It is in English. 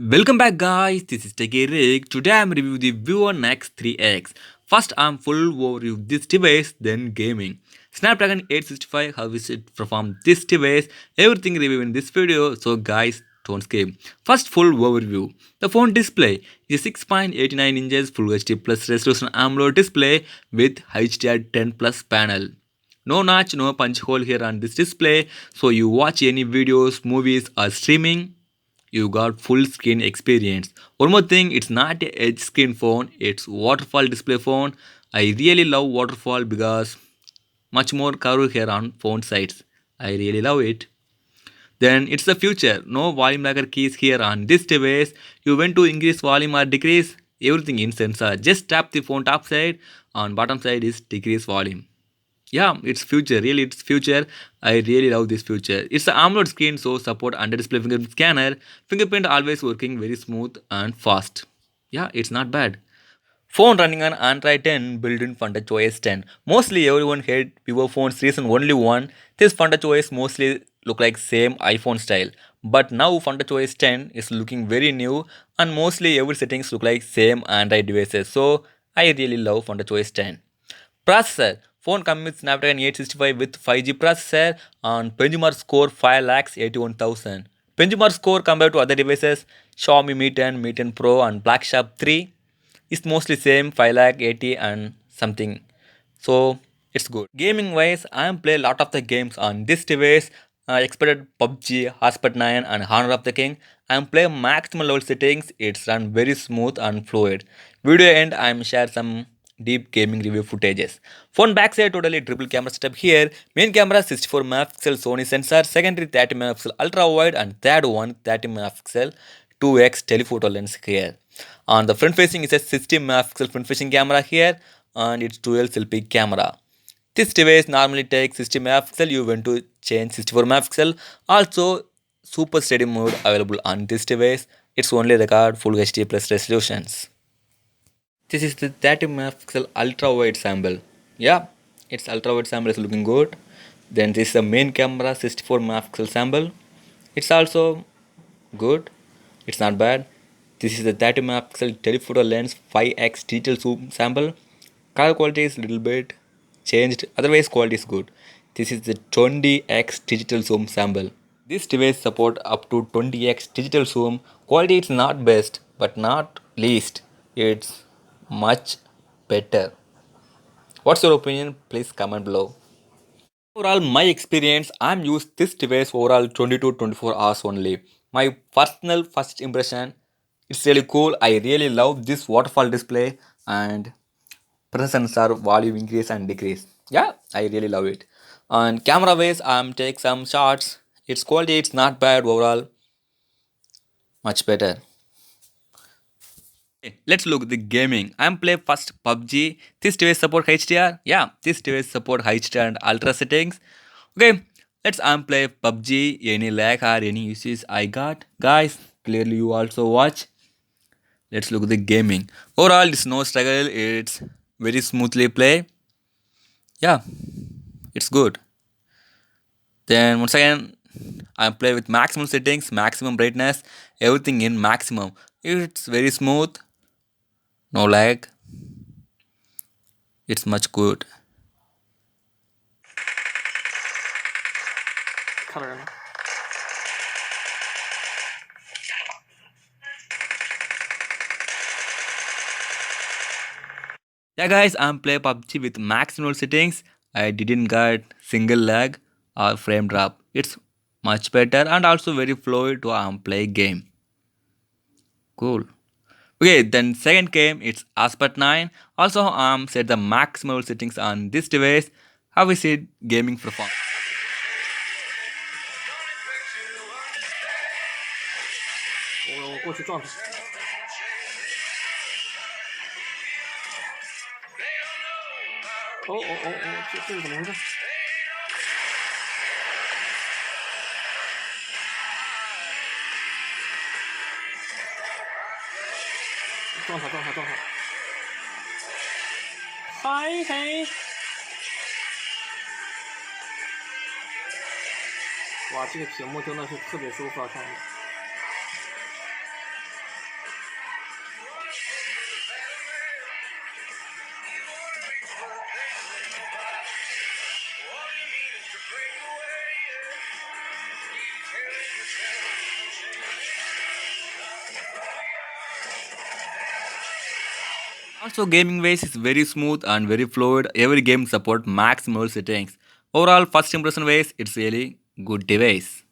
Welcome back guys, this is Rick. Today I'm reviewing the Vivo Nex 3X. First I'm full overview of this device, then gaming. Snapdragon 865, how is it perform this device, everything review in this video, so guys don't skip. First full overview. The phone display is 6.89 inches Full HD plus resolution AMOLED display with HDR10 plus panel. No notch, no punch hole here on this display, so you watch any videos, movies or streaming you got full screen experience. One more thing, it's not a edge screen phone, it's waterfall display phone. I really love waterfall because much more curve here on phone sides. I really love it. Then it's the future. No volume maker keys here on this device. You want to increase volume or decrease everything in sensor. Just tap the phone top side. On bottom side is decrease volume. Yeah, it's future. Really, it's future. I really love this future. It's an AMOLED screen, so support under display fingerprint scanner. Fingerprint always working very smooth and fast. Yeah, it's not bad. Phone running on Android 10 built-in FunTouch OS 10. Mostly everyone hate Vivo phones reason only one. This FunTouch OS mostly look like same iPhone style. But now FunTouch OS 10 is looking very new and mostly every settings look like same Android devices. So I really love FunTouch OS 10. Processor. Phone comes with Snapdragon 865 with 5G processor on benchmark score 5,81,000. Benchmark score compared to other devices Xiaomi Mi 10, Mi 10 Pro and Black Shark 3 is mostly same 5,80 and something. So it's good. Gaming wise, I am play a lot of the games on this device. I expected PUBG, Hotspot 9 and Honor of the King. I am play maximum level settings. It's run very smooth and fluid. Video end I am share some deep gaming review footages. Phone backside totally triple camera setup here. Main camera 64 megapixel Sony sensor, secondary 30 megapixel ultra wide and third one 30 megapixel 2x telephoto lens here. On the front facing is a 60 megapixel front facing camera here and it's dual selfie camera. This device normally takes 60 megapixel, you want to change 64 megapixel. Also super steady mode available on this device. It's only record full HD plus resolutions. This is the 30 megapixel ultra wide sample. Yeah, its ultra wide sample is looking good. Then this is the main camera 64 megapixel sample. It's also good. It's not bad. This is the 30 megapixel telephoto lens 5x digital zoom sample. Color quality is little bit changed. Otherwise quality is good. This is the 20x digital zoom sample. This device support up to 20x digital zoom. Quality is not best but not least. It's much better. What's your opinion? Please comment below. Overall, my experience, I'm used this device overall 20 to 24 hours only. My personal first impression, it's really cool. I really love this waterfall display and press sensor volume increase and decrease. Yeah, I really love it. And camera wise, I'm take some shots. Its quality, it's not bad overall. Much better. Okay, let's look the gaming. I'm play first PUBG. This device support HDR. Yeah, this device support HDR and ultra settings. Okay, let's play PUBG. Any lag or any issues I got, guys? Clearly you also watch. Let's look at the gaming. Overall, it's no struggle. It's very smoothly play. Yeah, it's good. Then once again, I play with maximum settings, maximum brightness, everything in maximum. It's very smooth, no lag. It's much good. Color. Yeah guys, I'm play PUBG with maximal settings. I didn't get single lag or frame drop. It's much better and also very fluid to play game. Cool. Okay, then second game it's Aspect 9. Also set the maximal settings on this device. How is it gaming performance? 我过去撞他。哦，这个怎么回事？撞他！嗨嘿！哇，这个屏幕真的是特别舒服啊，看着。Also, gaming wise is very smooth and very fluid. Every game support maximal settings. Overall, first impression wise, it's really good device.